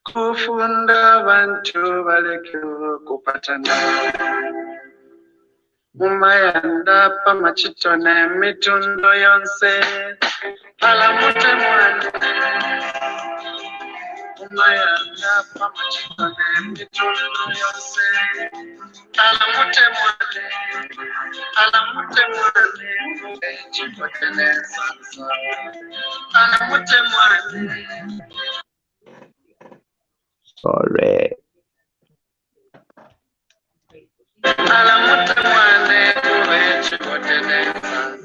kufunda bantu baleke kupatana umayanda pamachitone mitundo yonse alamute mwane umayanda pamachitone mitundo yonse alamute mwane chipotele sansa alamute mwane. Sorry. Alamute mwane chipotele sansa.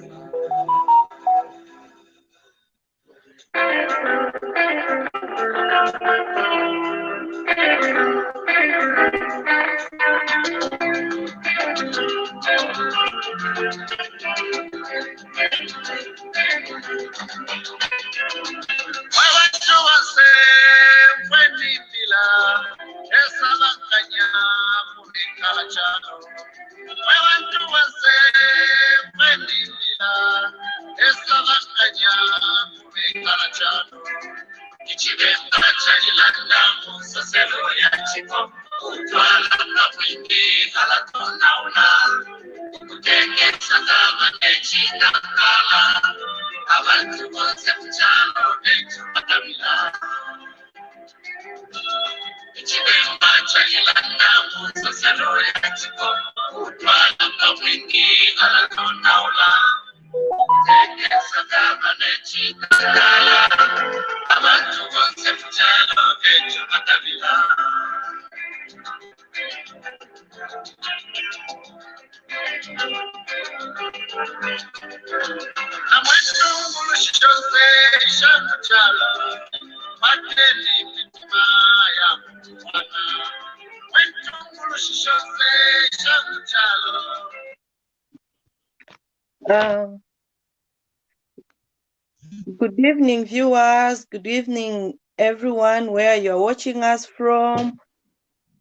Good evening, viewers. Good evening, everyone, where you're watching us from,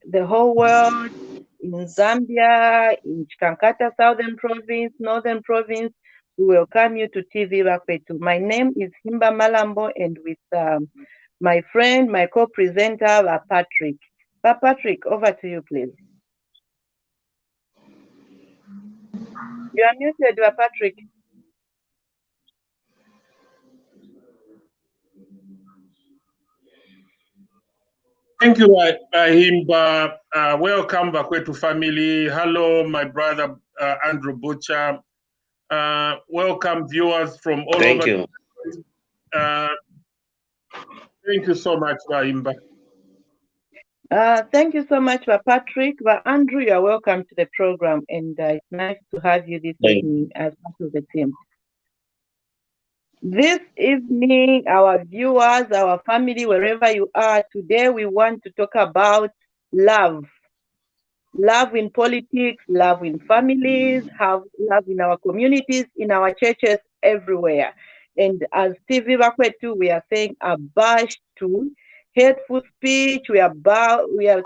the whole world, in Zambia, in Chikankata, Southern Province, Northern Province. We welcome you to TVBAKWETU. My name is Himba Malambo, and with my friend, my co-presenter, Patrick. Patrick, over to you, please. You are muted, Patrick. Thank you, Himba. Welcome Bakwetu family. Hello, my brother Andrew Butcher. Welcome viewers from all over. Thank you. Thank you so much, Himba. Thank you so much, Patrick. Andrew, you are welcome to the program, and it's nice to have you this evening as part of the team. This evening, our viewers, our family, wherever you are, today we want to talk about love. Love in politics, love in families, love in our communities, in our churches, everywhere. And as TVBAKWETU, we are saying abash to hateful speech. We are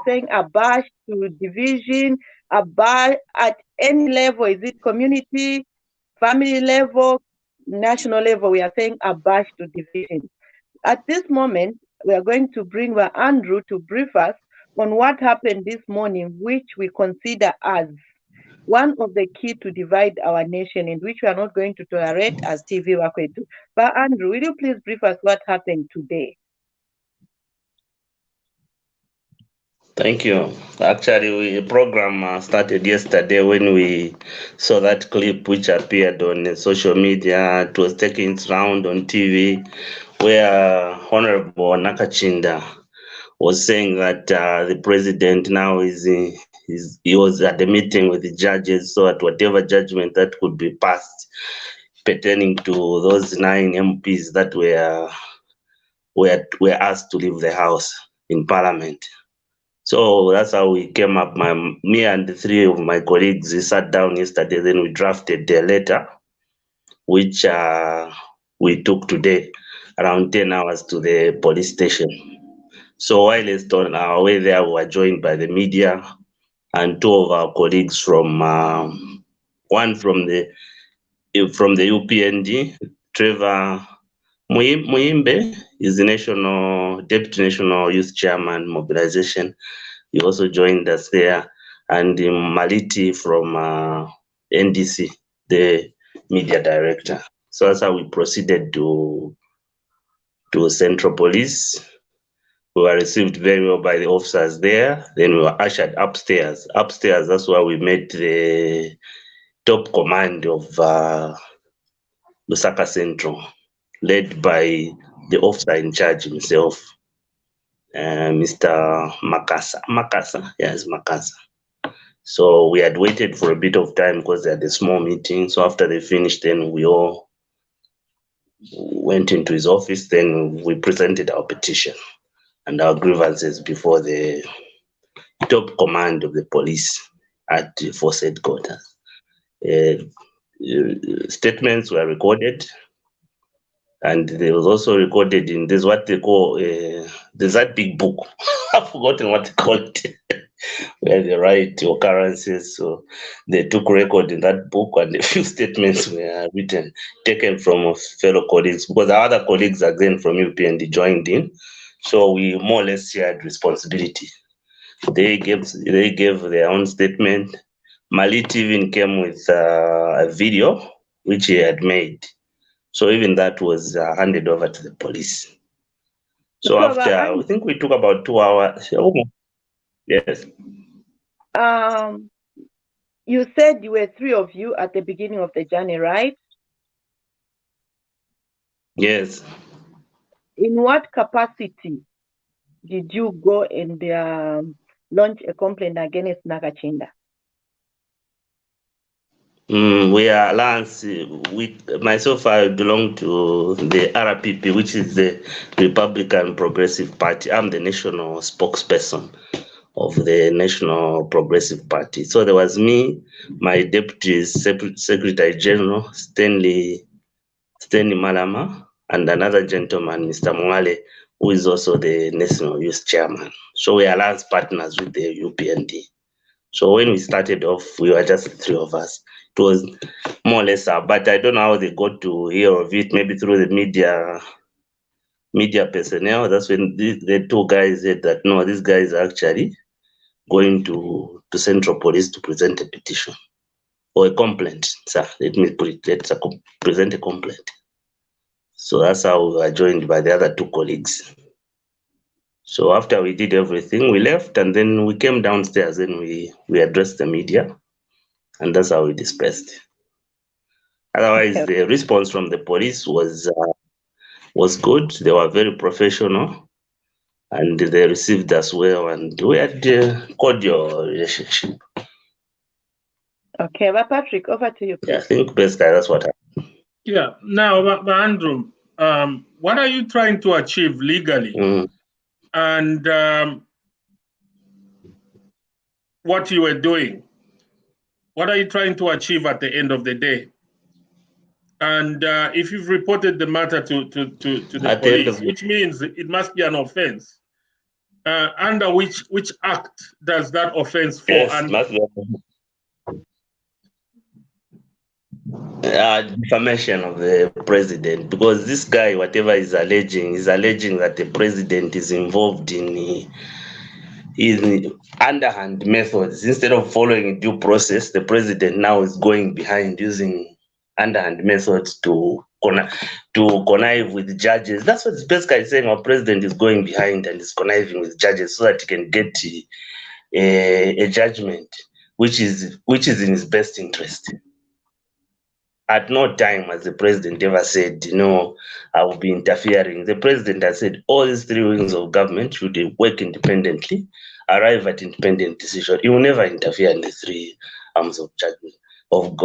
saying abash to division, abash at any level. Is it community, family level, national level? We are saying abash to division. At this moment, we are going to bring Andrew to brief us on what happened this morning, which we consider as one of the key to divide our nation, and which we are not going to tolerate as TVBAKWETU. But Andrew, will you please brief us what happened today? Thank you. Actually, the program started yesterday when we saw that clip which appeared on social media. It was taking its round on TV, where Honorable Nakachinda was saying that the president now he was at the meeting with the judges, so at whatever judgment that could be passed pertaining to those 9 MPs that were asked to leave the house in Parliament. So that's how we came up. Me and the 3 of my colleagues, we sat down yesterday, then we drafted a letter, which we took today around 10 hours to the police station. So while it's on our way there, we were joined by the media and 2 of our colleagues from, one from the UPND, Trevor Muimbe is the Deputy National Youth Chairman Mobilization. He also joined us there. And Maliti from NDC, the media director. So that's how we proceeded to Central Police. We were received very well by the officers there. Then we were ushered upstairs. Upstairs, that's where we met the top command of Lusaka Central, led by the officer in charge himself, Mr. Makasa. Yes, Makasa. So we had waited for a bit of time because they had a small meeting. So after they finished, then we all went into his office. Then we presented our petition and our grievances before the top command of the police at the force headquarters. Statements were recorded, and there was also recorded in this what they call there's that big book. I've forgotten what they call it. Where they write occurrences. So they took record in that book, and a few statements were written, taken from fellow colleagues, because our other colleagues again from UPND joined in. So we more or less shared responsibility. They gave their own statement. Malit even came with a video which he had made. So even that was handed over to the police. So after, I think we took about 2 hours. Yes. You said you were 3 of you at the beginning of the journey, right? Yes. In what capacity did you go and launch a complaint against Nakachinda? We are alliance with myself. I belong to the RPP, which is the Republican Progressive Party. I'm the national spokesperson of the National Progressive Party. So there was me, my Deputy Secretary General, Stanley Malama, and another gentleman, Mr. Mwale, who is also the National Youth Chairman. So we are alliance partners with the UPND. So when we started off, we were just the 3 of us. It was more or less, but I don't know how they got to hear of it, maybe through the media personnel. That's when the 2 guys said that, no, these guys are actually going to Central Police to present a petition or a complaint. Sir, let me put it, let's present a complaint. So that's how we were joined by the other 2 colleagues. So after we did everything, we left, and then we came downstairs and we addressed the media, and that's how we dispersed. Otherwise, Okay. the response from the police was good. They were very professional, and they received us well, and we had a cordial relationship. Okay, but Patrick, over to you, please. Yeah, I think basically that's what happened. Yeah. Now, but Andrew, what are you trying to achieve legally? And what you were doing? What are you trying to achieve at the end of the day? And if you've reported the matter to the police, which means it must be an offense, under which act does that offense fall? Yes, must be defamation of the president, because this guy, whatever is alleging that the president is involved in underhand methods. Instead of following due process, the president now is going behind using underhand methods to connive with judges. That's what this guy is saying. Our president is going behind and is conniving with judges so that he can get a judgment which is in his best interest. At no time has the president ever said, I will be interfering. The president has said all these 3 wings of government should work independently, arrive at independent decision. He will never interfere in the 3 arms of judgment of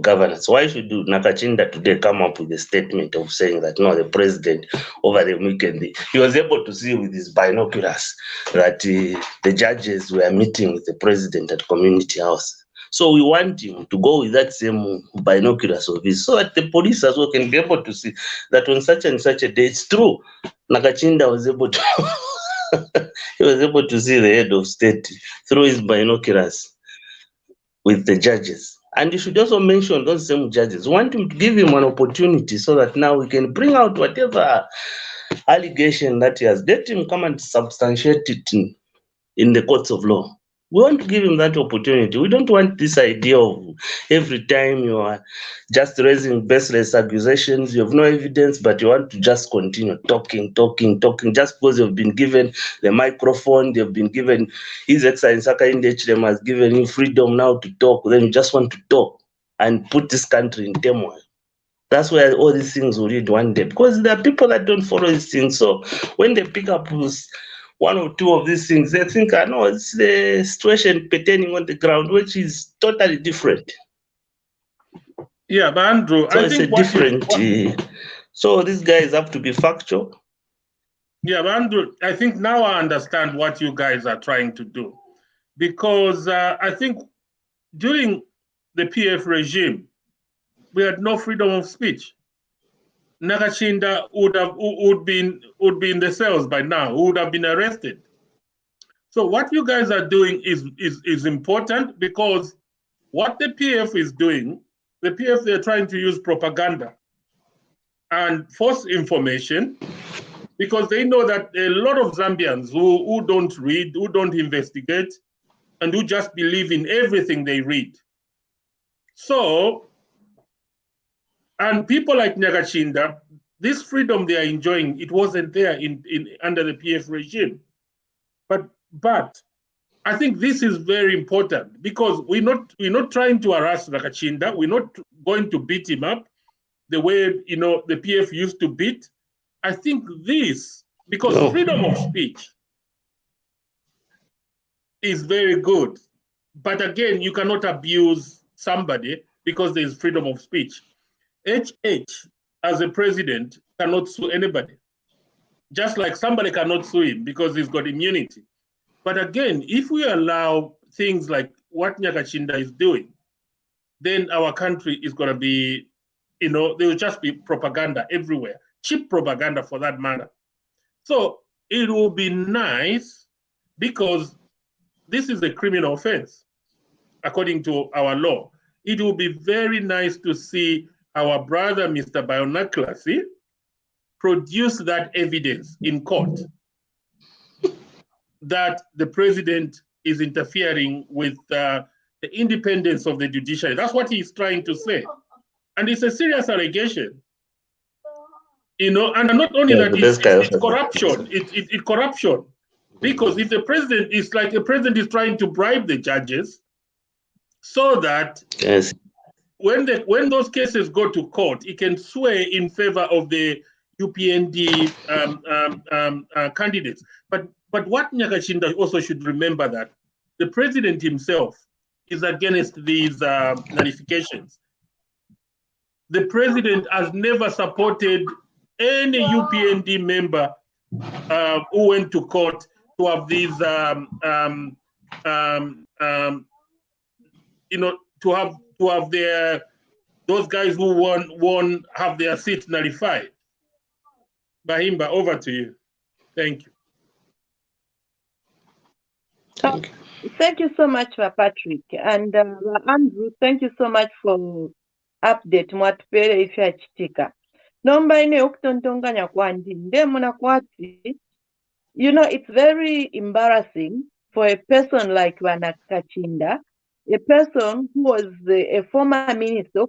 governance. Why should Nakachinda today come up with a statement of saying that no, the president over the weekend, he was able to see with his binoculars that the judges were meeting with the president at Community House. So we want him to go with that same binoculars of his, so that the police as well can be able to see that on such and such a day, it's true. Nakachinda was able to he was able to see the head of state through his binoculars with the judges. And you should also mention those same judges. We want to give him an opportunity so that now we can bring out whatever allegation that he has. Let him come and substantiate it in the courts of law. We want to give him that opportunity. We don't want this idea of every time you are just raising baseless accusations, you have no evidence, but you want to just continue talking, just because you've been given the microphone, they've been given, His Excellency Nakachinda has given you freedom now to talk, then you just want to talk and put this country in turmoil. That's where all these things will lead one day, because there are people that don't follow these things. So when they pick up one or two of these things, they think, I know it's the situation pertaining on the ground, which is totally different. Yeah, but Andrew, so I think it's a different. So these guys have to be factual. Yeah, but Andrew, I think now I understand what you guys are trying to do, because I think during the PF regime, we had no freedom of speech. Nakachinda would be in the cells by now, would have been arrested. So what you guys are doing is important, because what the PF is doing, the PF, they're trying to use propaganda and false information, because they know that a lot of Zambians who don't read, who don't investigate, and who just believe in everything they read. So, and people like Nakachinda, this freedom they are enjoying, it wasn't there under the PF regime. But I think this is very important, because we're not trying to harass Nakachinda. We're not going to beat him up the way the PF used to beat. I think this, because freedom of speech is very good, but again, you cannot abuse somebody because there is freedom of speech. HH, as a president, cannot sue anybody, just like somebody cannot sue him because he's got immunity. But again, if we allow things like what Nakachinda is doing, then our country is going to be, there will just be propaganda everywhere, cheap propaganda for that matter. So it will be nice, because this is a criminal offense, according to our law. It will be very nice to see our brother, Mr. Bionaklasi, produce that evidence in court that the president is interfering with the independence of the judiciary. That's what he's trying to say. And it's a serious allegation. And not only that, it's corruption. It's corruption. Because if the president is like the president is trying to bribe the judges, so that when those cases go to court, it can sway in favor of the UPND candidates. But what Nakachinda also should remember, that the president himself is against these nullifications. The president has never supported any UPND member who went to court to have these, to have those guys who won have their seats nullified. Bahimba, over to you. Thank you. Thank you so much, Patrick. And Andrew, thank you so much for update mwatupele ifya chitika. Nomba ine okutontonganya kwandi ndemuna kwati. It's very embarrassing for a person like Nakachinda, a person who was a former minister,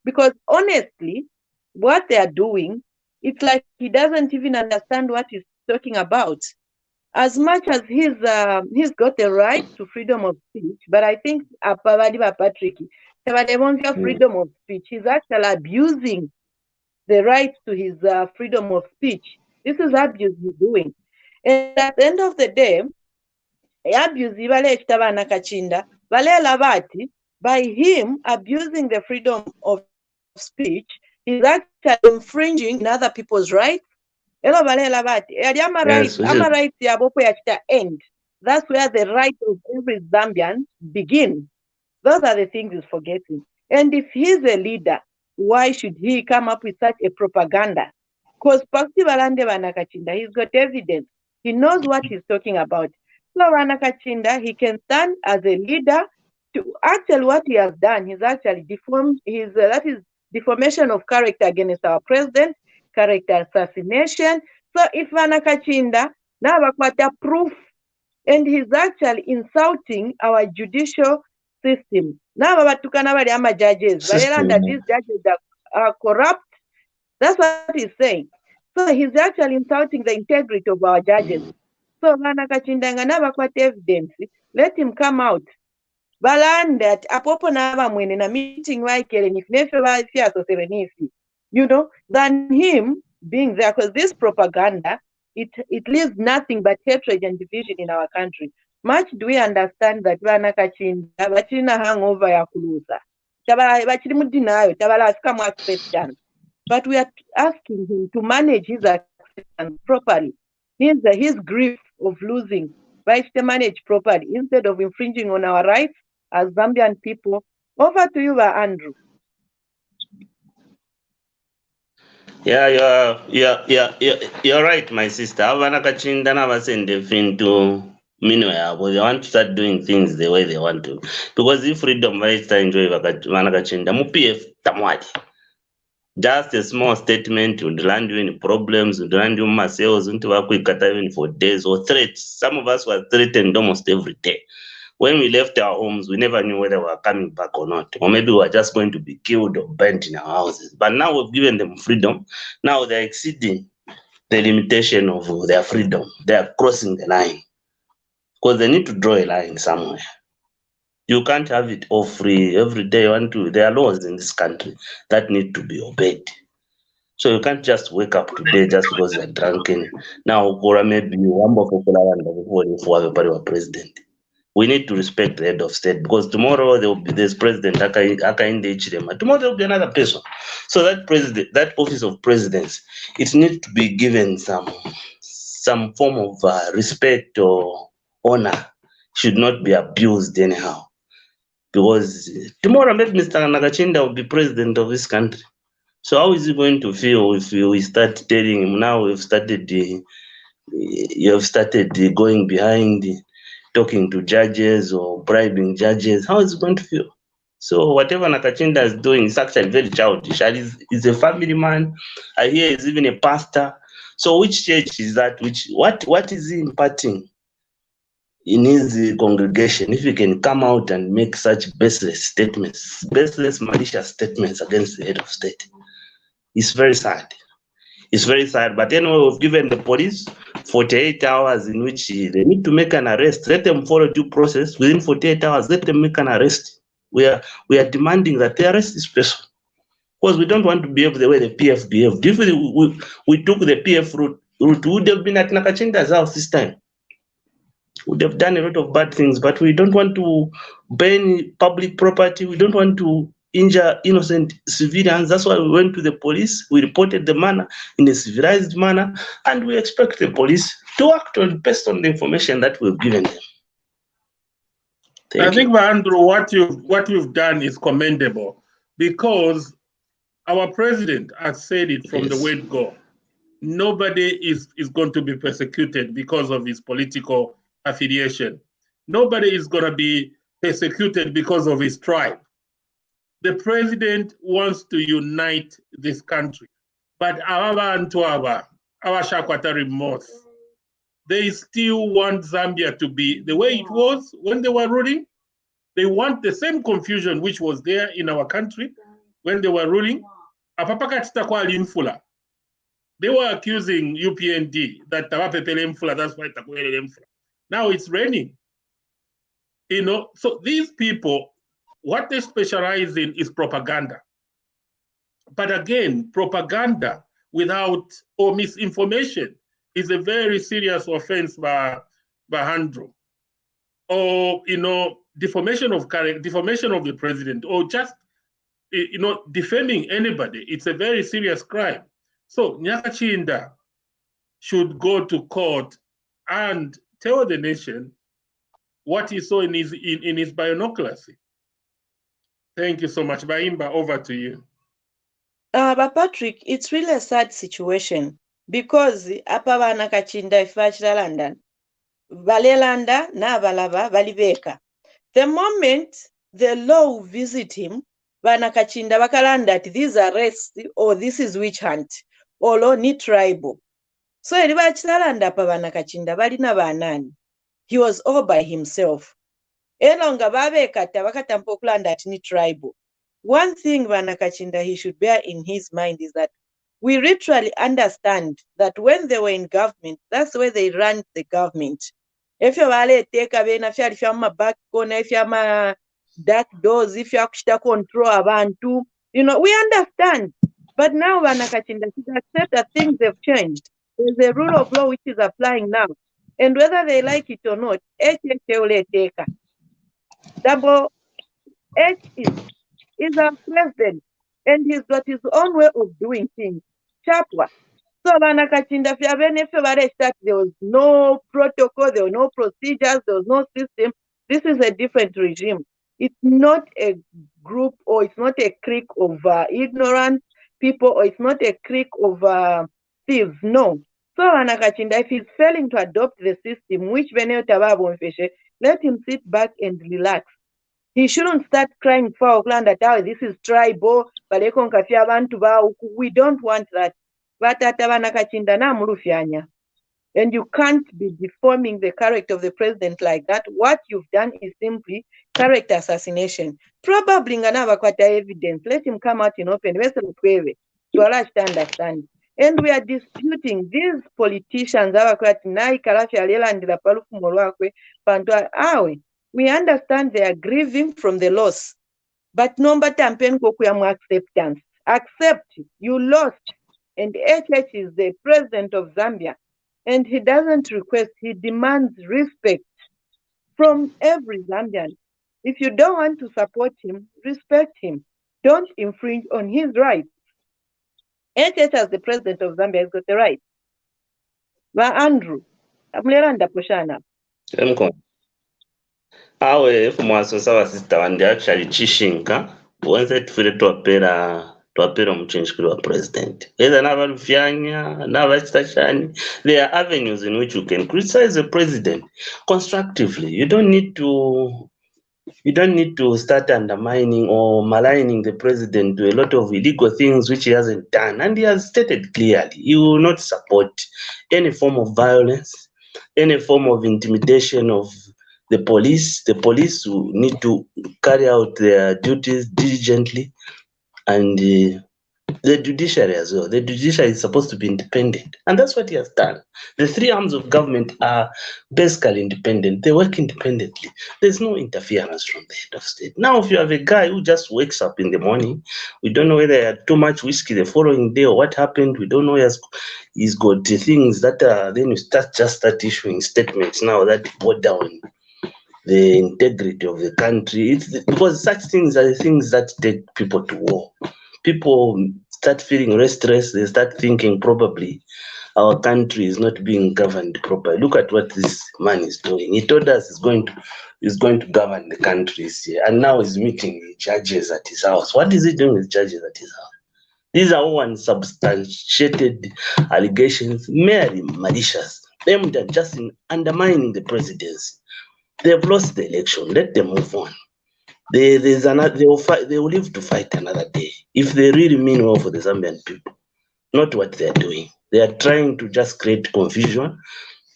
because honestly, what they are doing, it's like he doesn't even understand what he's talking about. As much as he's got the right to freedom of speech, but I think Patrick, freedom of speech, he's actually abusing the right to his freedom of speech. This is abuse he's doing. And at the end of the day, abuse Nakachinda, by him abusing the freedom of speech, he's actually infringing in other people's rights. End. That's where the right of every Zambian begins. Those are the things he's forgetting. And if he's a leader, why should he come up with such a propaganda? Because Nakachinda, he's got evidence. He knows what he's talking about. So Nakachinda, he can stand as a leader actually what he has done, he's actually deformed that is deformation of character against our president, character assassination. So if Nakachinda now bakwata proof, and he's actually insulting our judicial system. Now batukana bali ama judges, that these judges are corrupt. That's what he's saying. So he's actually insulting the integrity of our judges. So Nakachinda nga bakwata evidence, let him come out. Balanda apopo naba mwene na meeting waikele nifinefe bafiaso sevenisi, than him being there, because this propaganda, it leaves nothing but hatred and division in our country. Much do we understand that Nakachinda bachina hangover ya kuluza bachiri mudinayo tabala afika mu acceptance, but we are asking him to manage his acceptance properly. His grief of losing, right, to manage properly instead of infringing on our rights as Zambian people. Over to you, Andrew. Yeah, you're right, my sister. Nakachinda never send the fin to Minwea, they want to start doing things the way they want to. Because if freedom rights to enjoy Nakachinda, mupie tamwadi. Just a small statement would land you in problems, would land you myself into a quick even for days, or threats. Some of us were threatened almost every day. When we left our homes, we never knew whether we were coming back or not. Or maybe we were just going to be killed or burnt in our houses. But now we've given them freedom. Now they're exceeding the limitation of their freedom. They are crossing the line. Because they need to draw a line somewhere. You can't have it all free every day. There are laws in this country that need to be obeyed. So you can't just wake up today just because you're drunken. Now, or maybe for everybody president. We need to respect the head of state, because tomorrow there will be this president, tomorrow there will be another person. So that office of presidency, it needs to be given some form of respect or honor. Should not be abused anyhow. Because tomorrow maybe Mr. Nakachinda will be president of this country. So how is he going to feel if we start telling him now you have started going behind, talking to judges or bribing judges? How is he going to feel? So whatever Nakachinda is doing is actually very childish. He's a family man. I hear he's even a pastor. So which church is that? What is he imparting in his congregation if he can come out and make such baseless statements, baseless malicious statements against the head of state? It's very sad. It's very sad. But anyway, we've given the police 48 hours in which they need to make an arrest. Let them follow due process. Within 48 hours, let them make an arrest. We are demanding that they arrest this person. Because we don't want to behave the way the PF behaved. If we took the PF route, we would have been at Nakachinda's house this time. Would have done a lot of bad things, but we don't want to burn public property. We don't want to injure innocent civilians. That's why we went to the police. We reported the manner in a civilized manner, and we expect the police to act based on the information that we've given them. I think, Andrew, what you've done is commendable, because our president has said it from the word go. Nobody is going to be persecuted because of his political affiliation. Nobody is going to be persecuted because of his tribe. The president wants to unite this country, but our Shakwata remorse, they still want Zambia to be the way it was when they were ruling. They want the same confusion which was there in our country when they were ruling. They were accusing UPND that that's why now it's raining. So these people, what they specialize in is propaganda. But again, propaganda or misinformation is a very serious offense by Andrew. Or, defamation of the president, or just, defaming anybody. It's a very serious crime. So Nakachinda should go to court and tell the nation what he saw in his binoculars. Thank you so much. Baimba, over to you. But Patrick, it's really a sad situation, because apa Nakachinda ifachira London, Valelanda na Valava Valiveka. The moment the law will visit him. Nakachinda bakalan that these arrests or this is witch hunt or ni tribal. So eliba chitalanda pa Nakachinda balina banani. He was all by himself. Elonga babekata bakatampa okulanda that ni tribal. One thing Nakachinda he should bear in his mind is that we literally understand that when they were in government, that's where they ran the government. If you take away if you back corner, if you dark doors, if you control abantu, we understand. But now Nakachinda should accept that things have changed. There's a rule of law which is applying now. And whether they like it or not, Double H is our president, and he's got his own way of doing things. Chapwa. So Nakachinda that there was no protocol, there were no procedures, there was no system. This is a different regime. It's not a group or it's not a clique of ignorant people or it's not a clique of thieves. No. So Nakachinda, if he's failing to adopt the system, which let him sit back and relax. He shouldn't start crying for Auckland that this is tribal, we don't want that. And you can't be deforming the character of the president like that. What you've done is simply character assassination. Probably evidence. Let him come out in open. To understand. And we are disputing these politicians. We understand they are grieving from the loss. But number acceptance. Accept you lost. And HH is the president of Zambia. And he doesn't request, he demands respect from every Zambian. If you don't want to support him, respect him. Don't infringe on his rights. HH as the president of Zambia has got the right. But Andrew, Amleranda Pushana. Awe mwasosa wa sister wandi actually chishinka wenze tufire twapera muchinjikiro wa president either navalufyanya navachitashani. There are avenues in which you can criticize the president constructively. You don't need to start undermining or maligning the president to a lot of illegal things which he hasn't done, and he has stated clearly he will not support any form of violence, any form of intimidation of the police. The police will need to carry out their duties diligently, and the judiciary as well. The judiciary is supposed to be independent, and that's what he has done. The three arms of government are basically independent. They work independently. There's no interference from the head of state. Now, if you have a guy who just wakes up in the morning, we don't know whether he had too much whiskey the following day or what happened. We don't know. He's got the things that then you start issuing statements now that border on the integrity of the country. Because such things are the things that take people to war. People start feeling restless. They start thinking probably our country is not being governed properly. Look at what this man is doing. He told us he's going to govern the country this year, and now he's meeting the judges at his house. What is he doing with judges at his house? These are all unsubstantiated allegations, merely malicious, aimed at just undermining the presidency. They have lost the election. Let them move on. They will live to fight another day if they really mean well for the Zambian people. Not what they are doing. They are trying to just create confusion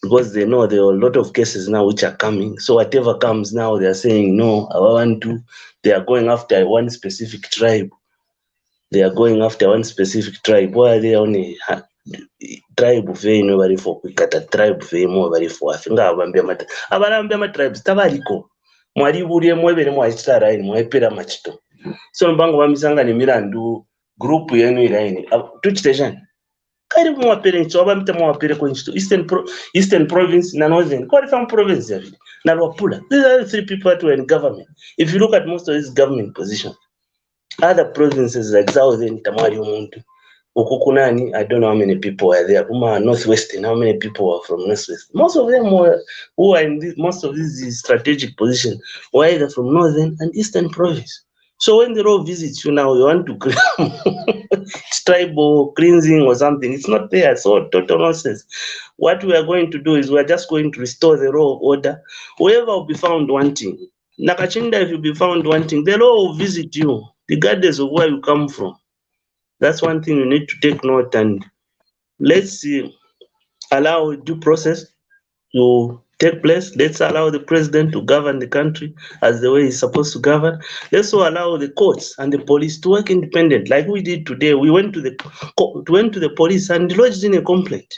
because they know there are a lot of cases now which are coming. So whatever comes now, they are saying no. They are going after one specific tribe. They are going after one specific tribe. Why are they only tribe very nobody for kukata tribe very more very for afinga abambia ma tribes tabaliko mwali bulie mwebere mwachitara ini mwepera machito so mbango bamisanga ni mirandu group yenu iraini tuchitejani kari mwapere ncho abamita mwapere ko ncho Eastern province na Northern kwa some province yavi na Lwapula. These are the three people that were in government. If you look at most of these government positions, other provinces like Southern Tamari Umuntu Ukukunani, I don't know how many people were there. Northwestern, how many people were from Northwest? Most of them who are in most of these strategic positions were either from Northern and Eastern province. So when the role visits you now, you want to it's tribal cleansing or something. It's not there. So total nonsense. What we are going to do is we are just going to restore the law of order. Whoever will be found wanting Nakachinda, if you be found wanting, the law will visit you, regardless of where you come from. That's one thing you need to take note, and let's allow due process to take place. Let's allow the president to govern the country as the way he's supposed to govern. Let's also allow the courts and the police to work independent, like we did today. We went to the police and lodged in a complaint.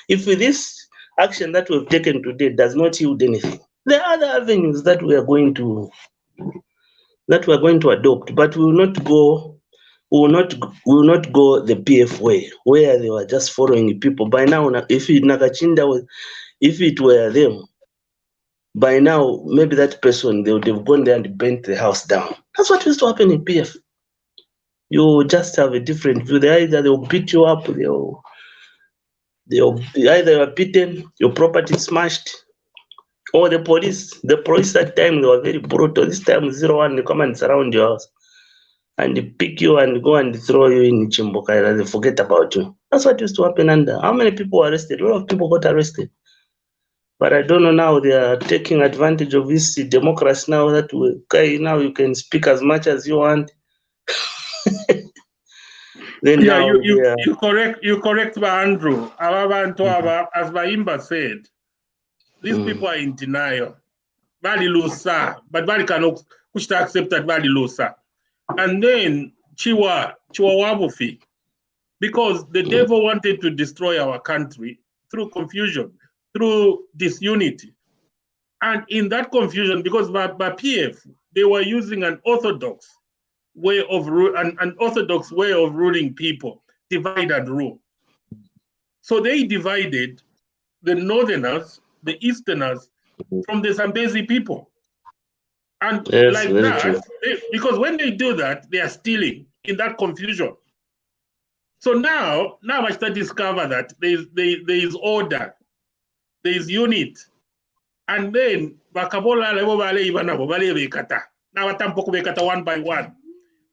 If this action that we've taken today does not yield anything, there are other avenues that we are going to adopt, but we will not go the PF way, where they were just following people. By now, if it were them, by now maybe that person, they would have gone there and burnt the house down. That's what used to happen in PF. You just have a different view. They'll beat you up, they'll either you are beaten, your property smashed, or the police that time, they were very brutal. This time 01, they come and surround your house and they pick you and go and throw you in Chimboka. They forget about you. That's what used to happen under. How many people were arrested? A lot of people got arrested. But I don't know now, they are taking advantage of this democracy now that now you can speak as much as you want. Then yeah, now you correct Andrew. As Baimba said, these people are in denial. Very low, sir, but very cannot push to accept that very low, sir. And then Chiwa Wabufi, because the devil wanted to destroy our country through confusion, through disunity. And in that confusion, because by PF, they were using an orthodox way of ruling people, divide and rule. So they divided the northerners, the easterners, from the Zambezi people. And because when they do that, they are stealing in that confusion. So now I start to discover that there is order, there is unit. And then Bakabola now one by one.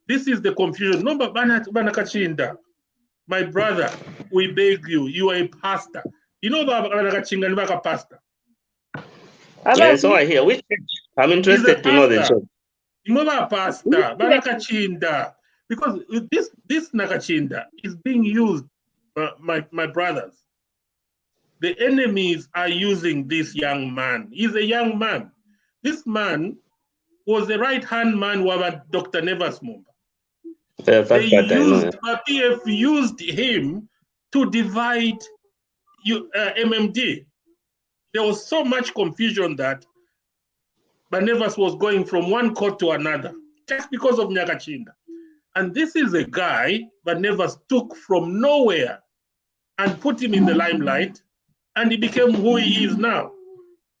This is the confusion. No, but Nakachinda, my brother, we beg you, you are a pastor. You know about Nakachinda and a pastor? Yes, I hear. Which I'm interested to know the church. You know about pastor, Nakachinda, because this Nakachinda is being used, my brothers. The enemies are using this young man. He's a young man. This man was the right-hand man of Dr. Nevers Mumba. PF used him to divide MMD. There was so much confusion that Nevers was going from one court to another just because of Nakachinda. And this is a guy Nevers took from nowhere and put him in the limelight, and he became who he is now.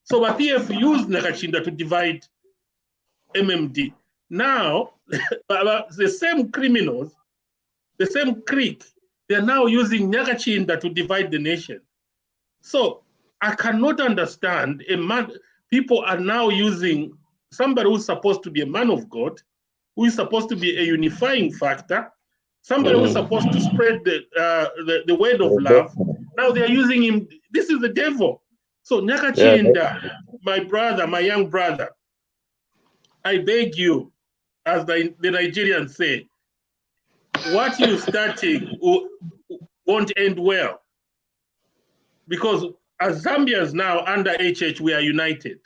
So PF used Nakachinda to divide MMD. Now, the same criminals, the same clique, they're now using Nakachinda to divide the nation. So I cannot understand people are now using somebody who's supposed to be a man of God, who is supposed to be a unifying factor, somebody who's supposed to spread the word of love. Now they're using him. This is the devil. So Nakachinda, my brother, my young brother, I beg you, as the Nigerians say, what you're starting won't end well. Because as Zambians now under HH, we are united.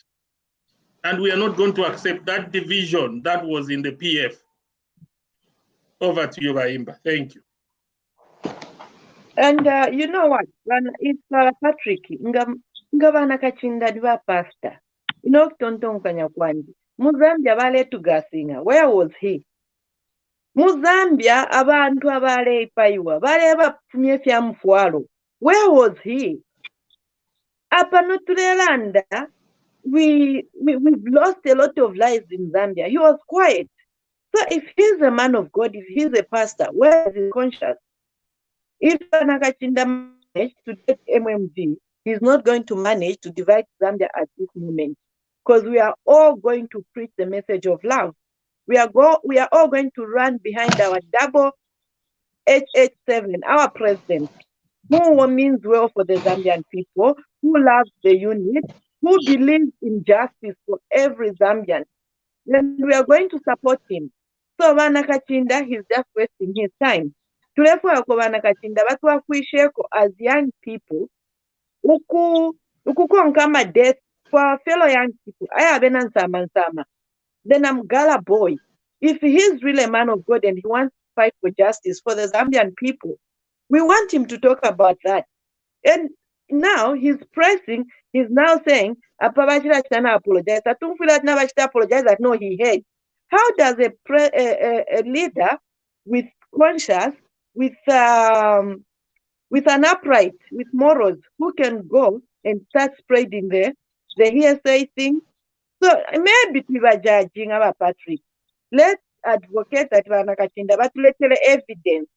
And we are not going to accept that division that was in the PF. Over to you, Baimba. Thank you. And you know what? It's Patrick. Ngabana Kachinda diva pastor. You know, Tonton Kanyakwanji. Muzambia bale tugasinga. Where was he? Muzambia abantu abale ipaiwa. Bale bapumye fya mfualo. Where was he? Apa Nutulelanda, we've lost a lot of lives in Zambia. He was quiet. So if he's a man of God, if he's a pastor, where is his conscience? If Nakachinda managed to get MMD, he's not going to manage to divide Zambia at this moment, because we are all going to preach the message of love. We are all going to run behind our double HH7, our president, who means well for the Zambian people, who loves the unit, who believes in justice for every Zambian. then we are going to support him. So Nakachinda, he's just wasting his time. Tulefuako Nakachinda, batwakwisheko as young people, ukukonkama death for fellow young people. I have an answer, then I'm Gala boy. If he's really a man of God and he wants to fight for justice for the Zambian people, we want him to talk about that. And now he's pressing, he's now saying, apologize. I don't feel like never apologize that no, he hates. How does a leader with conscience, with an upright, with morals, who can go and start spreading the hearsay thing? So maybe we were judging our Patrick. Let's advocate that Nakachinda, but let's tell evidence.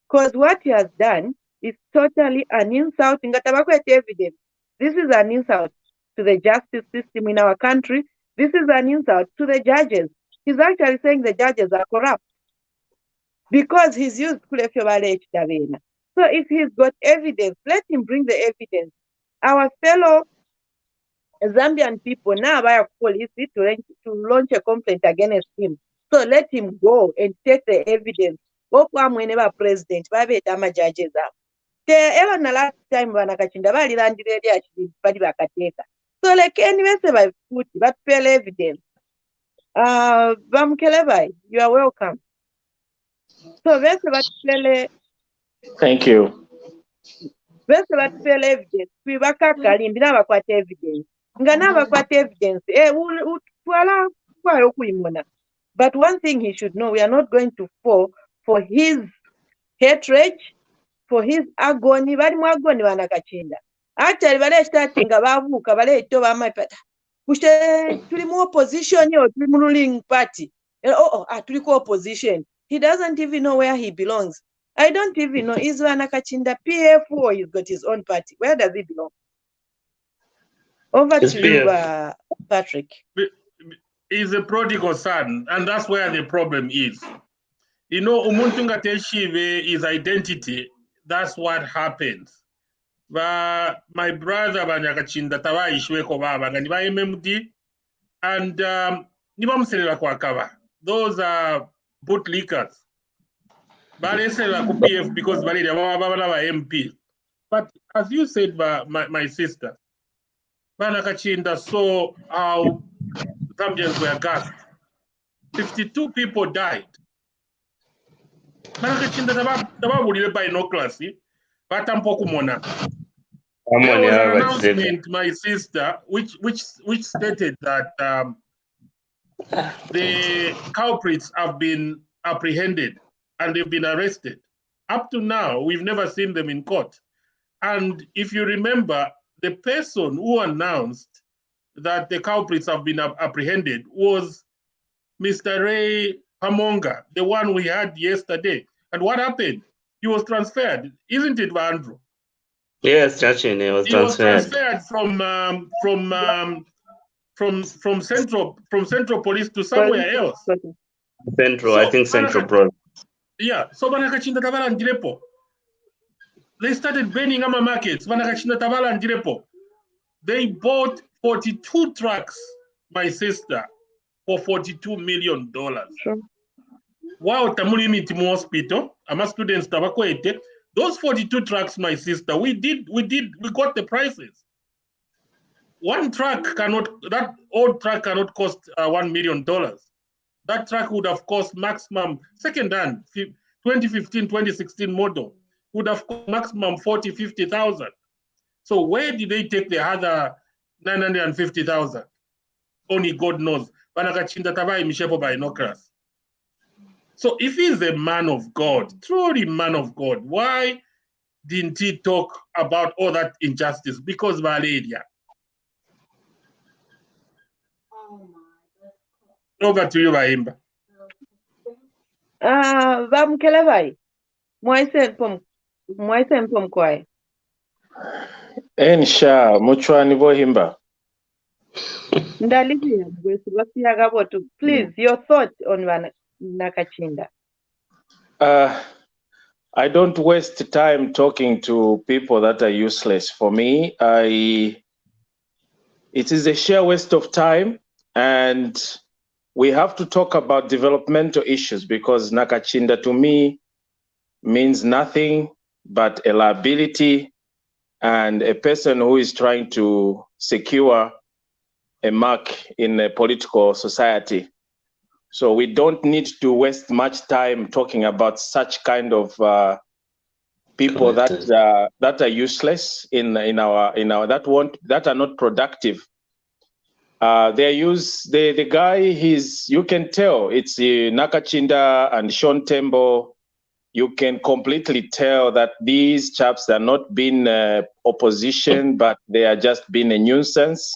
Because what he has done is totally an insult. Evidence. This is an insult to the justice system in our country. This is an insult to the judges. He's actually saying the judges are corrupt because he's used Kulefyo. So if he's got evidence, let him bring the evidence. Our fellow Zambian people now by police to launch a complaint against him. So let him go and take the evidence. Whenever president, judges up. Ever na last time Nakachinda so like anyway, by foot, but fail evidence. You are welcome. So thank you. Evidence. We evidence. But one thing he should know, we are not going to fall for his hatred, for his agony. Nakachinda. Actually, starting tuli mu opposition or ruling party. Tuli opposition. He doesn't even know where he belongs. I don't even know. Is Nakachinda PF or he's got his own party? Where does he belong? Over to you, Patrick. He's a prodigal son, and that's where the problem is. You know, umuntu ngateshive his identity. That's what happens. My brother Nakachinda tawaishweko baba ngani ba MMD and nibamselela kwa kava. Those are bootlickers. Balesela ku PF because baledi baba MP. But as you said, my sister, Nakachinda saw how Zambians were gassed. 52 people died. Nakachinda tababulile binoculars, but kumona. There was an announcement, my sister, which stated that the culprits have been apprehended and they've been arrested. Up to now, we've never seen them in court. And if you remember, the person who announced that the culprits have been apprehended was Mr. Ray Hamonga, the one we had yesterday. And what happened? He was transferred, isn't it, Andrew? Yes, Chachin, he was transferred from Central Police to somewhere else. Central, so, I think Central Pro. Yeah, so Nakachinda Tavala and Direpo. They started burning our markets. Nakachinda Tavala and Direpo. They bought 42 trucks, my sister, for $42 million. Sure. Wow, Tamuli Mitimu Hospital, I'm students Tabakwete. Those 42 trucks, my sister, we got the prices. That old truck cannot cost $1 million. That truck would have cost maximum, second-hand, 2015, 2016 model, would have cost maximum 40, 50,000. So where did they take the other 950,000? Only God knows. Nakachinda Tabai Mishepo binoculars. So if he's a man of God, truly man of God, why didn't he talk about all that injustice? Because Valeria. Over to you, Vaimba. Vamkelebai. Mwaisen pom kwai. Ensha, muchwani Vohimba. Please, your thoughts on Nakachinda. I don't waste time talking to people that are useless. For me, it is a sheer waste of time, and we have to talk about developmental issues, because Nakachinda to me means nothing but a liability and a person who is trying to secure a mark in a political society. So we don't need to waste much time talking about such kind of people that are useless in our that are not productive. The guy, you can tell it's Nakachinda and Sean Tembo. You can completely tell that these chaps are not being opposition, but they are just being a nuisance.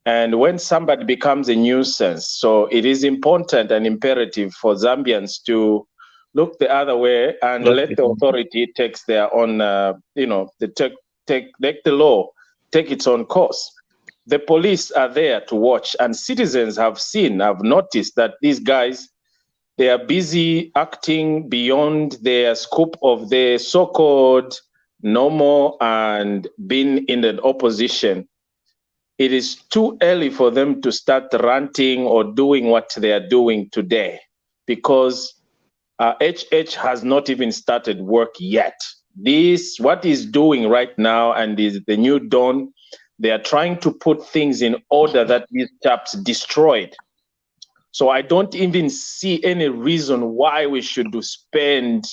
And when somebody becomes a nuisance, so it is important and imperative for Zambians to look the other way and let the authority take their own, let the law take its own course. The police are there to watch, and citizens have noticed that these guys, they are busy acting beyond their scope of the so-called normal and being in the opposition. It is too early for them to start ranting or doing what they are doing today, because HH has not even started work yet. What he's doing right now and is the new dawn, they are trying to put things in order that these chaps destroyed. So I don't even see any reason why we should spend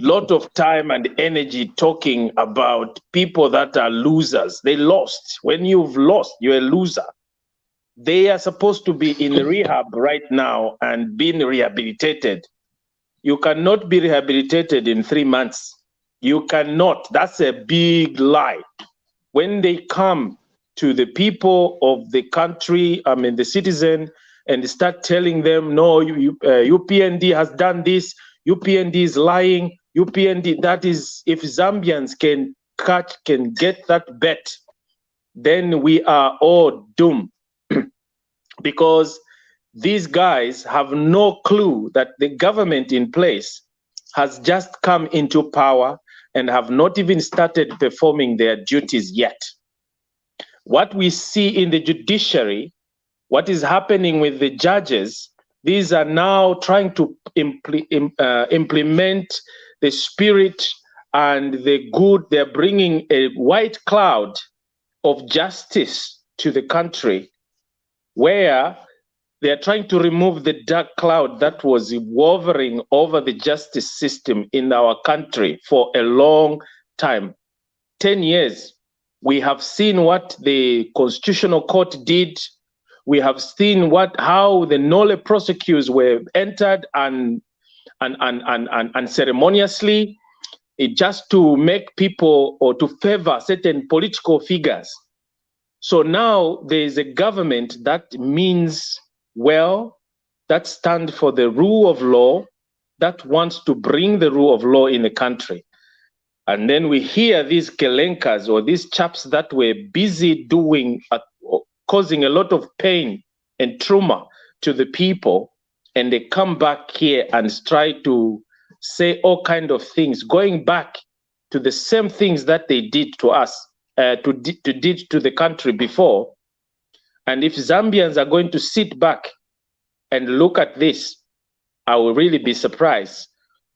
a lot of time and energy talking about people that are losers. They lost. When you've lost, you're a loser. They are supposed to be in rehab right now and being rehabilitated. You cannot be rehabilitated in 3 months. You cannot. That's a big lie. When they come to the people of the country, the citizen, and start telling them, no, UPND has done this, UPND is lying, UPND, that is, if Zambians can get that bet, then we are all doomed. Because these guys have no clue that the government in place has just come into power and have not even started performing their duties yet. What we see in the judiciary, what is happening with the judges, these are now trying to implement the spirit and the good. They're bringing a white cloud of justice to the country, where they are trying to remove the dark cloud that was hovering over the justice system in our country for a long time. 10 years. We have seen what the Constitutional Court did. We have seen how the nolle prosecutions were entered and ceremoniously, just to make people or to favor certain political figures. So now there is a government that means well, that stands for the rule of law, that wants to bring the rule of law in the country. And then we hear these kelenkas or these chaps that were busy doing, causing a lot of pain and trauma to the people, and they come back here and try to say all kind of things, going back to the same things that they did to us, did to the country before. And if Zambians are going to sit back and look at this, I will really be surprised.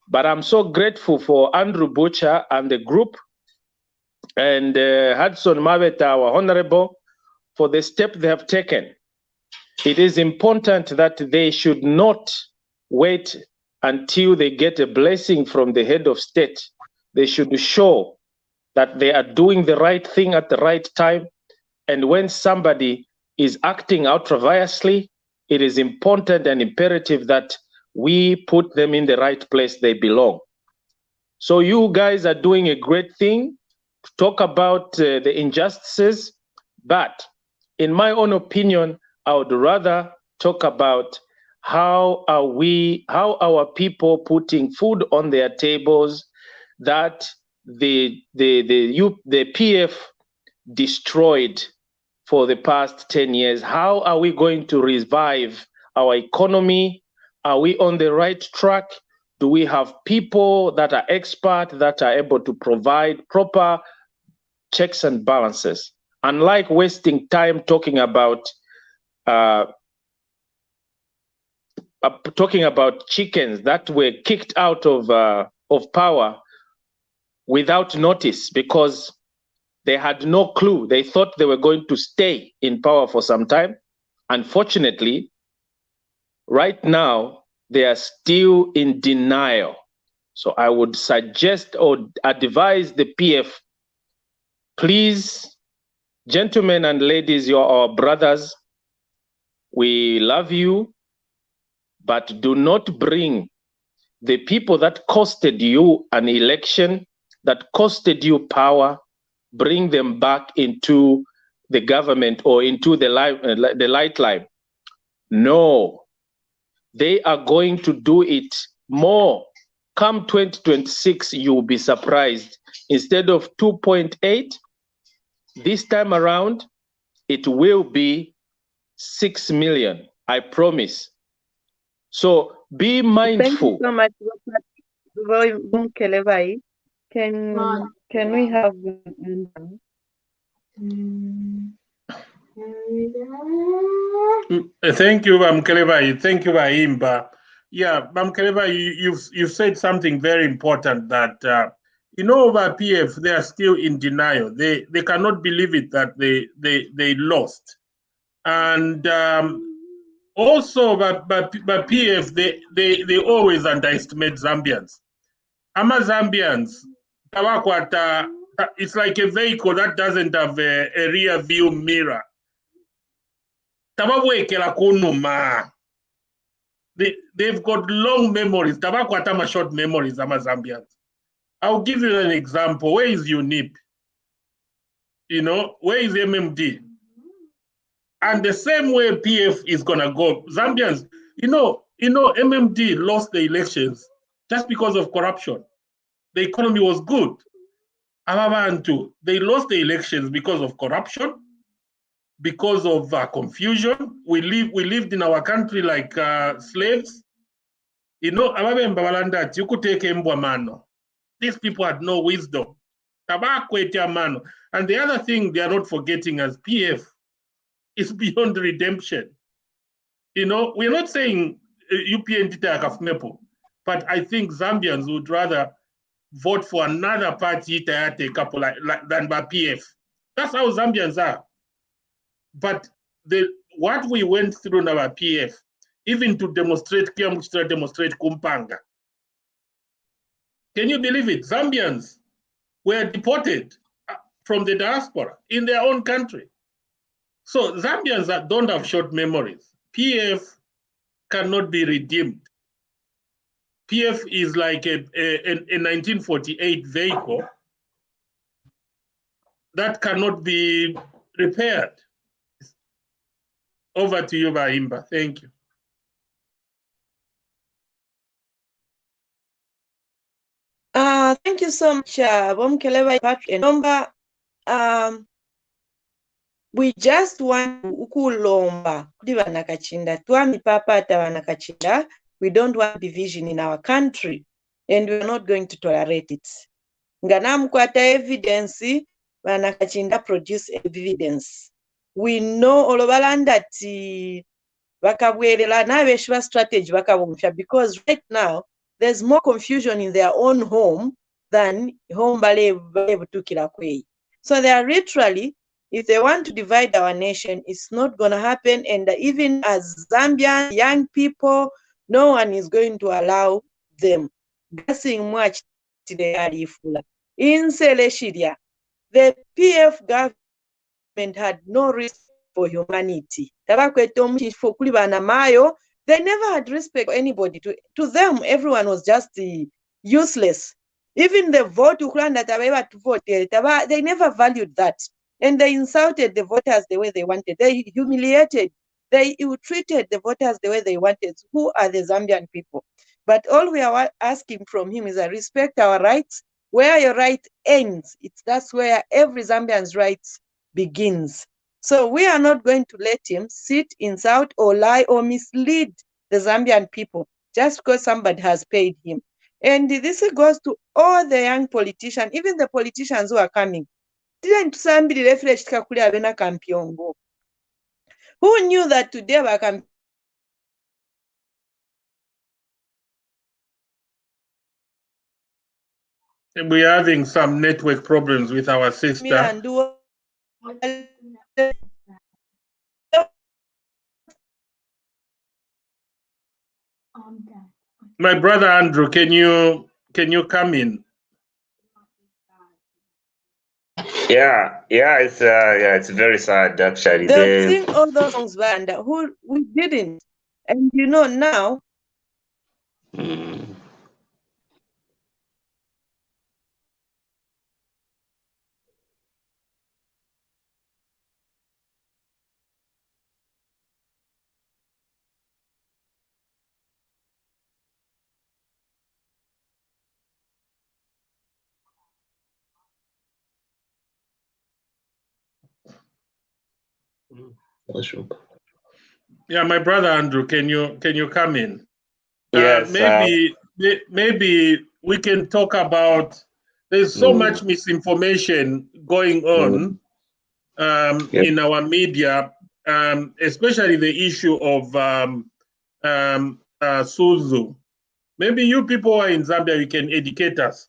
But I'm so grateful for Andrew Butcher and the group, and Hudson Maveta, our honorable, for the step they have taken. It is important that they should not wait until they get a blessing from the head of state. They should show that they are doing the right thing at the right time. And when somebody is acting ultra-viriously, it is important and imperative that we put them in the right place they belong. So you guys are doing a great thing. Talk about the injustices, but in my own opinion, I would rather talk about how our people putting food on their tables that the PF destroyed for the past 10 years. How are we going to revive our economy? Are we on the right track? Do we have people that are expert, that are able to provide proper checks and balances? Unlike wasting time talking about talking about chickens that were kicked out of power without notice because they had no clue. They thought they were going to stay in power for some time. Unfortunately, right now, they are still in denial. So I would suggest or advise the PF, please, gentlemen and ladies, you're our brothers. We love you, but do not bring the people that costed you an election, that costed you power, bring them back into the government or into the light line. No, they are going to do it more. Come 2026, you'll be surprised. Instead of 2.8, this time around, it will be 6 million, I promise. So be mindful. Thank you so much, Kelevai. Can we have Thank you, Kelevai. Thank you, Imba. Yeah, Kelevai, you've said something very important that over PF, they are still in denial. They cannot believe it that they lost. And also, but PF, they always underestimate Zambians. Zambians, it's like a vehicle that doesn't have a rear view mirror. They've got long memories. Short memories, Zambians. I'll give you an example. Where is UNIP? Where is MMD? And the same way PF is gonna go. Zambians, MMD lost the elections just because of corruption. The economy was good. They lost the elections because of corruption, because of confusion. We lived in our country like slaves. You could take mano. These people had no wisdom. And the other thing they are not forgetting as PF is beyond redemption. We're not saying UPN, but I think Zambians would rather vote for another party than by PF. That's how Zambians are. But what we went through in our PF, even to demonstrate Kumpanga. Can you believe it? Zambians were deported from the diaspora in their own country. So Zambians that don't have short memories. PF cannot be redeemed. PF is like a 1948 vehicle that cannot be repaired. Over to you, Bahimba. Thank you. Thank you so much, Bomkeleva Patrick. We just want ukulomba kudi Nakachinda twami papa ata Nakachinda. We don't want division in our country, and we're not going to tolerate it. Nganamkwata evidence, Nakachinda produce evidence. We know olobalanda ti bakabwerela nabeshwa strategy bakabumfya, because right now there's more confusion in their own home than home balebutukira kwei. So they are literally, if they want to divide our nation, it's not going to happen. And even as Zambian young people, no one is going to allow them. In Seleshiria, the PF government had no respect for humanity. They never had respect for anybody. To them, everyone was just useless. Even the vote, they never valued that. And they insulted the voters the way they wanted. They humiliated. They treated the voters the way they wanted. Who are the Zambian people? But all we are asking from him is respect our rights. Where your right ends, that's where every Zambian's rights begins. So we are not going to let him sit, insult, or lie, or mislead the Zambian people just because somebody has paid him. And this goes to all the young politicians, even the politicians who are coming. Who knew that today We're having some network problems with our sister. My brother Andrew, can you come in? Yeah, it's very sad actually. They sing all those songs and who we didn't, and you know now. Yeah, my brother Andrew, can you come in? Yes. Maybe we can talk about. There's so much misinformation going on in our media, especially the issue of Sunzu. Maybe you people who are in Zambia, you can educate us.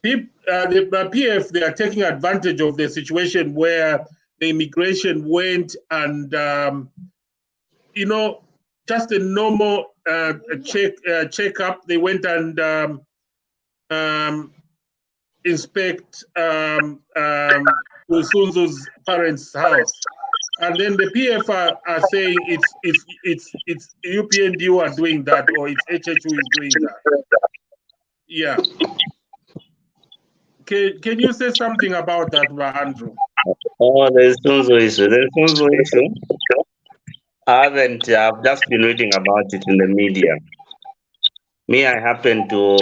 The PF, they are taking advantage of the situation where the immigration went and, just a normal checkup. They went and inspect Sunzu's parents' house. And then the PF are saying it's UPND who are doing that, or it's HH who is doing that. Yeah. Can you say something about that, Andrew? Oh, there's Sunzu issue. I've just been reading about it in the media. Me, I happen to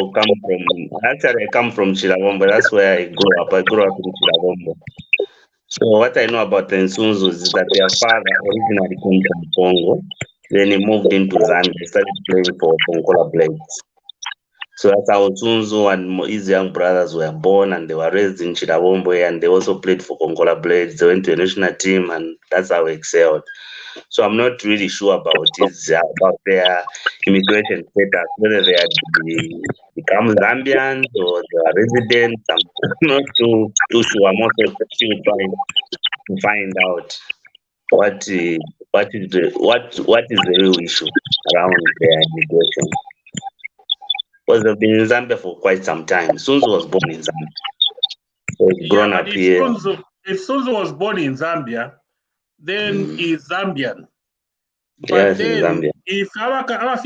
come from Chilabombo. That's where I grew up. I grew up in Chilabombo. So what I know about the Sunzu is that their father originally came from Congo. Then he moved into Zambia, started playing for Konkola Blades. So that's how Sunzu and his young brothers were born, and they were raised in Chilabombo, and they also played for Konkola Blades. They went to a national team, and that's how they excelled. So I'm not really sure about their immigration status, whether they had become Zambians or they are residents. I'm not too sure. I'm also still trying to find out what is the real issue around their immigration. Because they've been in Zambia for quite some time. Sunzu was born in Zambia. So he's grown up here. If Sunzu was born in Zambia, then he's Zambian. But yes, then if our Tabach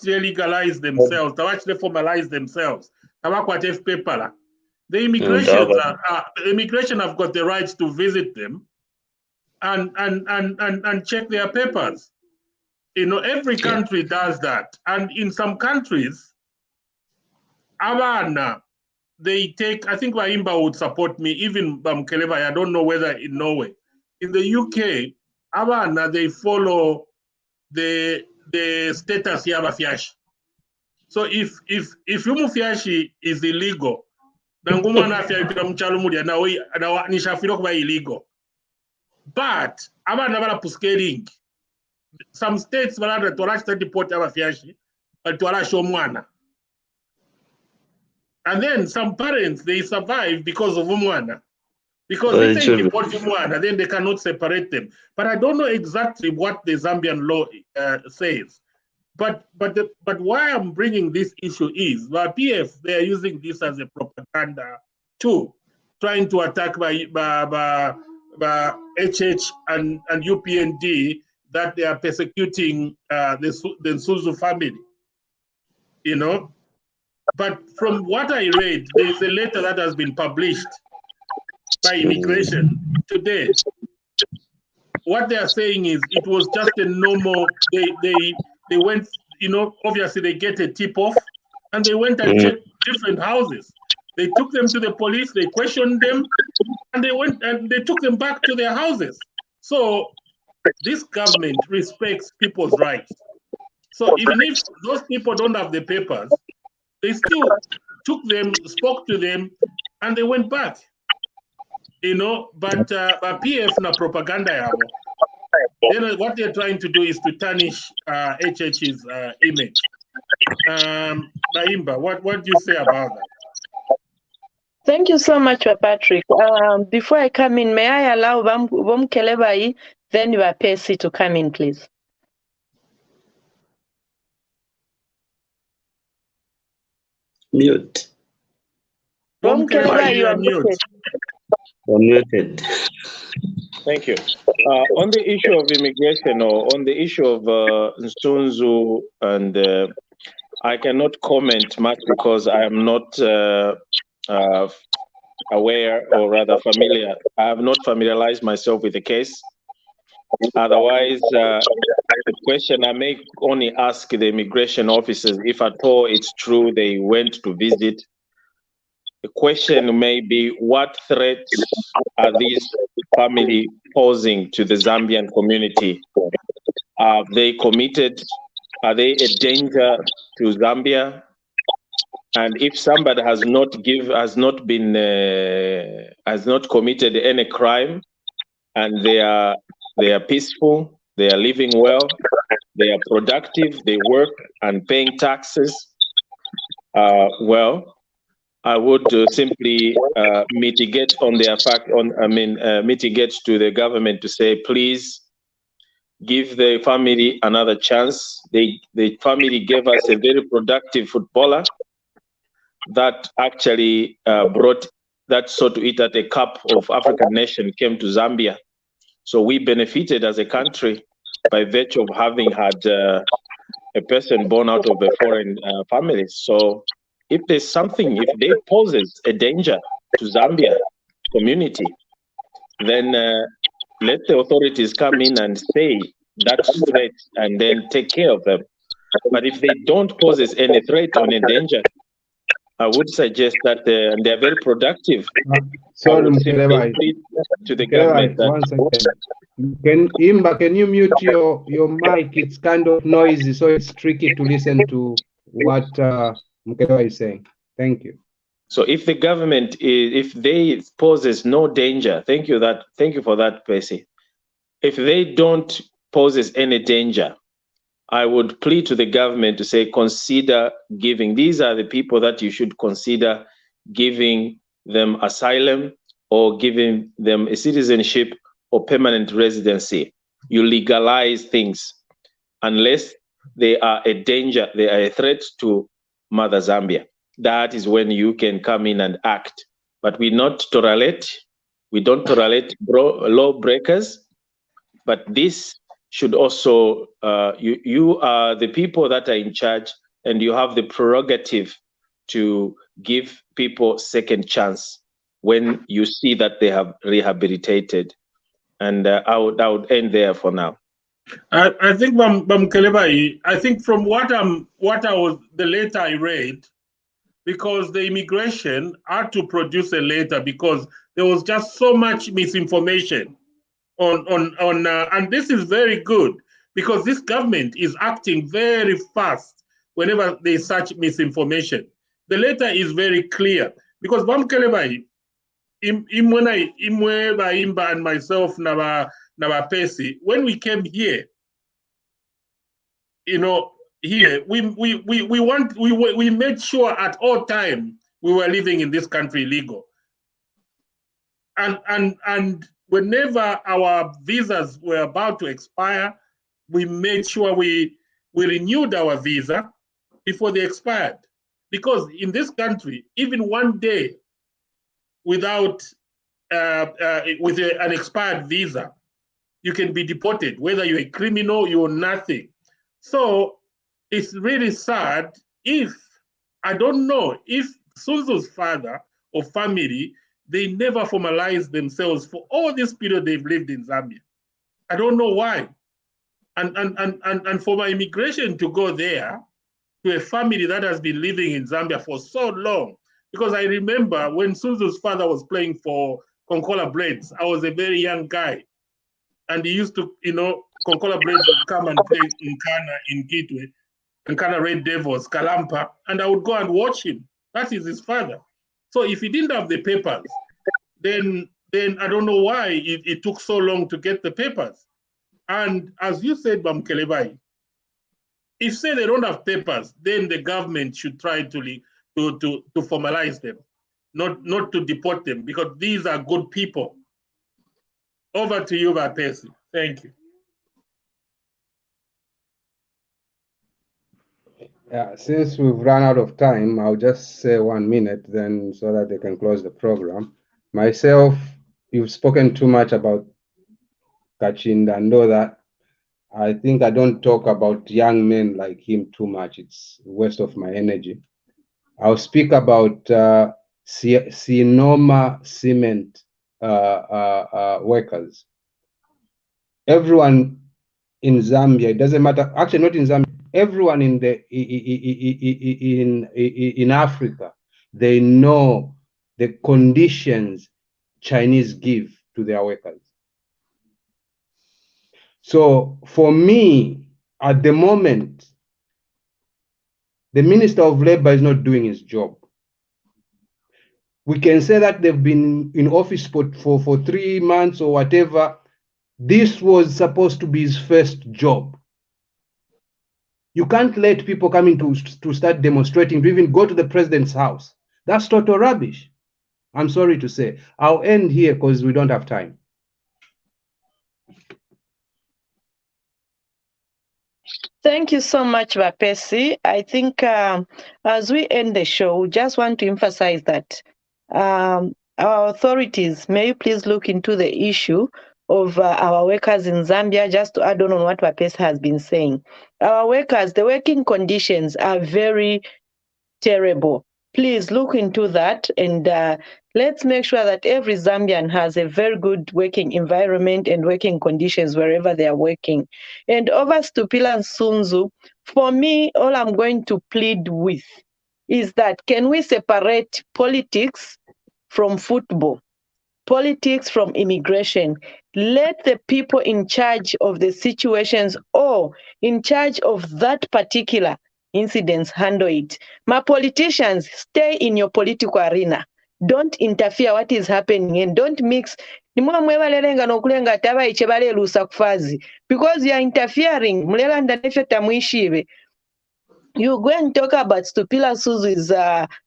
legalize themselves, Tabach formalize themselves, Tabach paper, the immigration have got the right to visit them and check their papers. Every country does that. And in some countries, Abana, they take, I think Waimba would support me, even Bamkeleva, I don't know whether in Norway. In the UK, Abana, they follow the status Yabafiashi. So if Umufiashi is illegal, illegal. But Abana bala puscaring. Some states bala to deport Yabafiashi, but to show mwana. And then some parents, they survive because of Umwana. Because if they deport Umwana, then they cannot separate them. But I don't know exactly what the Zambian law says. But why I'm bringing this issue is, PF, they are using this as a propaganda tool, trying to attack by HH and UPND that they are persecuting the Sunzu family, But from what I read, there is a letter that has been published by immigration today. What they are saying is it was just a normal, they went, obviously they get a tip-off, and they went and checked different houses. They took them to the police, they questioned them, and they went and they took them back to their houses. So this government respects people's rights. So even if those people don't have the papers, they still took them, spoke to them, and they went back. But PF na propaganda. Then what they're trying to do is to tarnish HH's image. Baimba, what do you say about that? Thank you so much, Patrick. Before I come in, may I allow Bamkelebai, then you are Percy to come in, please. Mute. Bamkelebai, you are muted. Muted. Thank you. On the issue of immigration or on the issue of Sunzu, and I cannot comment much because I am not aware, or rather familiar. I have not familiarized myself with the case. Otherwise, the question I may only ask the immigration officers if at all it's true they went to visit. The question may be, what threats are these family posing to the Zambian community? Are they committed? Are they a danger to Zambia? And if somebody has not committed any crime, and they are peaceful, they are living well, they are productive, they work and paying taxes, well, I would simply mitigate on their mitigate to the government to say, please give the family another chance. The family gave us a very productive footballer that actually brought that so to eat at a cup of African nation came to Zambia. So we benefited as a country by virtue of having had a person born out of a foreign family. So if there's something, if they poses a danger to Zambia community, then let the authorities come in and say that threat and then take care of them. But if they don't pose any threat or any danger, I would suggest that they're very productive. Sorry, to the government. One second. Can you mute your mic? It's kind of noisy, so it's tricky to listen to what Mkelebai is saying. Thank you. So if the government, if they poses no danger, thank you for that, Percy. If they don't poses any danger, I would plead to the government to say, consider giving. These are the people that you should consider giving them asylum or giving them a citizenship or permanent residency. You legalize things unless they are a danger, they are a threat to Mother Zambia. That is when you can come in and act. But we don't tolerate lawbreakers. But this should also, you are the people that are in charge, and you have the prerogative to give people second chance when you see that they have rehabilitated. And I would end there for now. I think Bamkelebai, I think from the letter I read, because the immigration had to produce a letter because there was just so much misinformation and this is very good because this government is acting very fast whenever there's such misinformation. The letter is very clear because Bamkelebai, Imwe Baimba and myself, Naba Pesi, when we came here, here we made sure at all time we were living in this country legal. And whenever our visas were about to expire, we made sure we renewed our visa before they expired. Because in this country, even one day without an expired visa, you can be deported, whether you're a criminal, you're nothing. So it's really sad I don't know if Sunzu's father or family, they never formalized themselves for all this period they've lived in Zambia. I don't know why. And for my immigration to go there to a family that has been living in Zambia for so long, because I remember when Sunzu's father was playing for Konkola Blades, I was a very young guy. And he used to, Konkola Blades would come and play in Kana, in Kitwe, and Kana Red Devils, Kalampa, and I would go and watch him. That is his father. So if he didn't have the papers, then I don't know why it took so long to get the papers. And as you said, Bamkelebai, If say they don't have papers, then the government should try to formalize them, not to deport them, because these are good people. Over to you, Bapesi. Thank you. Yeah, since we've run out of time, I'll just say 1 minute then so that they can close the program. Myself, you've spoken too much about Nakachinda. I know that. I think I don't talk about young men like him too much. It's a waste of my energy. I'll speak about Sinoma cement workers. Everyone in Zambia, it doesn't matter, actually not in Zambia, everyone in Africa, they know the conditions Chinese give to their workers. So for me, at the moment, the Minister of Labor is not doing his job. We can say that they've been in office for 3 months or whatever. This was supposed to be his first job. You can't let people come in to start demonstrating, to even go to the president's house. That's total rubbish. I'm sorry to say. I'll end here because we don't have time. Thank you so much, Bapesi. I think as we end the show, we just want to emphasize that our authorities, may you please look into the issue of our workers in Zambia, just to add on what Bapesi has been saying. Our workers, the working conditions are very terrible. Please look into that, and let's make sure that every Zambian has a very good working environment and working conditions wherever they are working. And over to Pila and Sunzu, for me, all I'm going to plead with is that can we separate politics from football, politics from immigration? Let the people in charge of the situations or in charge of that particular incidents handle it. My politicians, stay in your political arena. Don't interfere what is happening and don't mix. Because you are interfering. You go and talk about Stupila Suzu's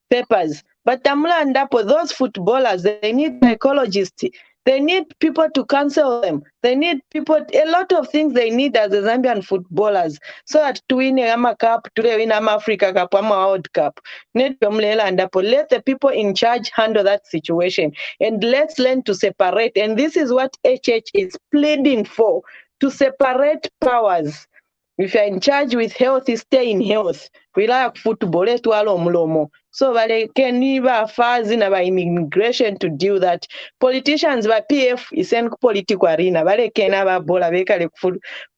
papers. But Tamlandapo, those footballers, they need psychologists. They need people to counsel them. They need people, a lot of things they need as the Zambian footballers. So that to win a cup, to win a Africa Cup, a World Cup. Let the people in charge handle that situation. And let's learn to separate. And this is what HH is pleading for, to separate powers. If you're in charge with health, stay in health. We like football, so can fazi na immigration to do that. Politicians ba PF isen political arena,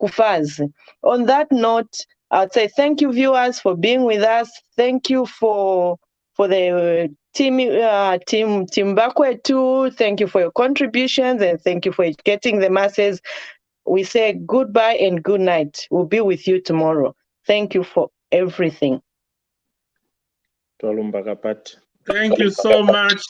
kufazi. On that note, I'd say thank you viewers for being with us. Thank you for the team Bakwetu. Thank you for your contributions and thank you for educating the masses. We say goodbye and good night. We'll be with you tomorrow. Thank you for everything. Thank you so much.